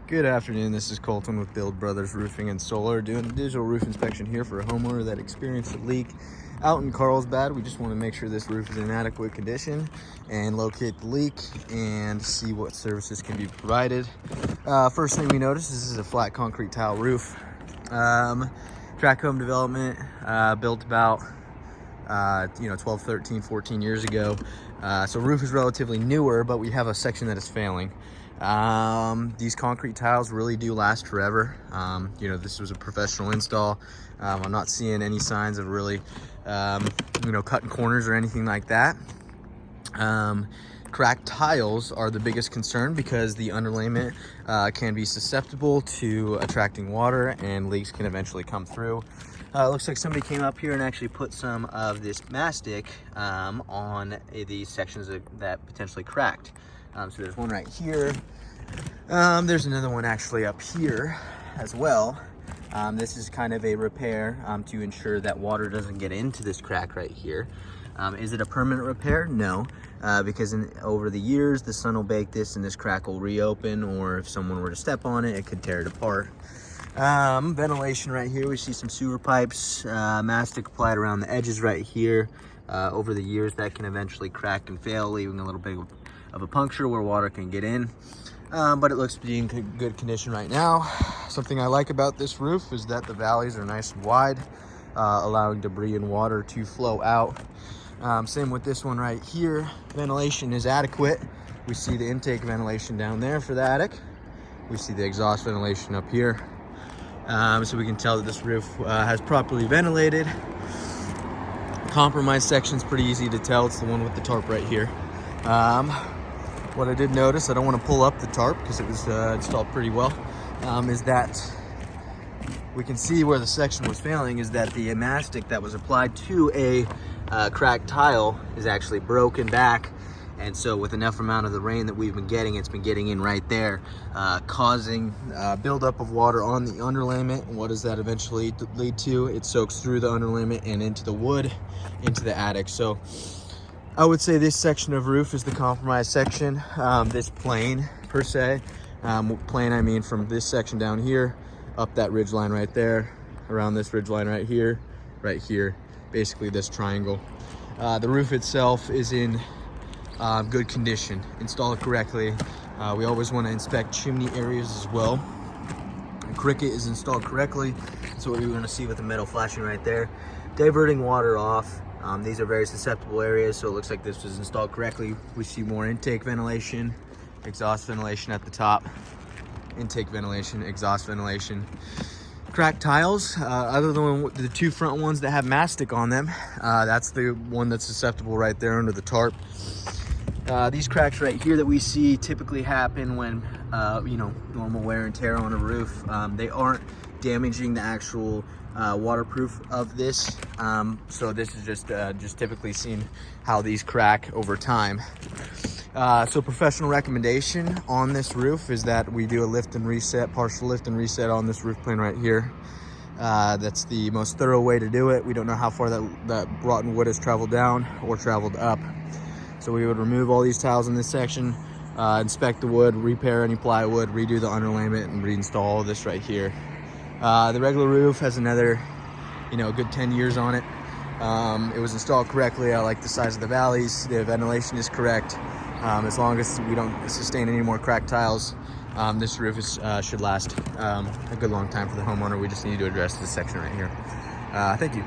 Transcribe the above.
Good afternoon, this is Colton with Build Brothers Roofing and Solar, doing a digital roof inspection here for a homeowner that experienced a leak out in Carlsbad. We just want to make sure this roof is in adequate condition and locate the leak and see what services can be provided. First thing we notice is this is a flat concrete tile roof. Track home development, built about 12, 13, 14 years ago. So roof is relatively newer, but we have a section that is failing. These concrete tiles really do last forever. This was a professional install. I'm not seeing any signs of really, cutting corners or anything like that. Cracked tiles are the biggest concern because the underlayment can be susceptible to attracting water and leaks can eventually come through. It looks like somebody came up here and actually put some of this mastic on these sections that potentially cracked. So there's one right here. There's another one actually up here as well. This is kind of a repair to ensure that water doesn't get into this crack right here. Is it a permanent repair? No, because over the years, the sun will bake this and this crack will reopen, or if someone were to step on it, it could tear it apart. Ventilation right here, we see some sewer pipes, mastic applied around the edges right here. Over the years, that can eventually crack and fail, leaving a little bit of a puncture where water can get in. But it looks to be in good condition right now. Something I like about this roof is that the valleys are nice and wide, allowing debris and water to flow out. Same with this one right here. Ventilation is adequate. We see the intake ventilation down there for the attic. We see the exhaust ventilation up here. So we can tell that this roof has properly ventilated. Compromised section's pretty easy to tell. It's the one with the tarp right here. What I did notice, I don't want to pull up the tarp because it was installed pretty well, is that we can see where the section was failing is that the mastic that was applied to a cracked tile is actually broken back. And so with enough amount of the rain that we've been getting, it's been getting in right there, causing buildup of water on the underlayment. And what does that eventually lead to? It soaks through the underlayment and into the wood, into the attic. So I would say this section of roof is the compromised section. This plane per se, plane I mean from this section down here, up that ridge line right there, around this ridge line right here, basically this triangle. The roof itself is in good condition, installed correctly. We always want to inspect chimney areas as well. The cricket is installed correctly. That's what we want to see with the metal flashing right there. Diverting water off. These are very susceptible areas, so it looks like this was installed correctly. We see more intake ventilation, exhaust ventilation at the top, intake ventilation, exhaust ventilation. Cracked tiles, other than the two front ones that have mastic on them, that's the one that's susceptible right there under the tarp. These cracks right here that we see typically happen when, normal wear and tear on a roof. They aren't damaging the actual waterproof of this. So this is just typically seen how these crack over time. So professional recommendation on this roof is that we do a lift and reset, partial lift and reset on this roof plane right here. That's the most thorough way to do it. We don't know how far that rotten wood has traveled down or traveled up. So we would remove all these tiles in this section, inspect the wood, repair any plywood, redo the underlayment, and reinstall all this right here. The regular roof has another, good 10 years on it. It was installed correctly. I like the size of the valleys. The ventilation is correct. As long as we don't sustain any more cracked tiles, this roof should last a good long time for the homeowner. We just need to address this section right here. Thank you.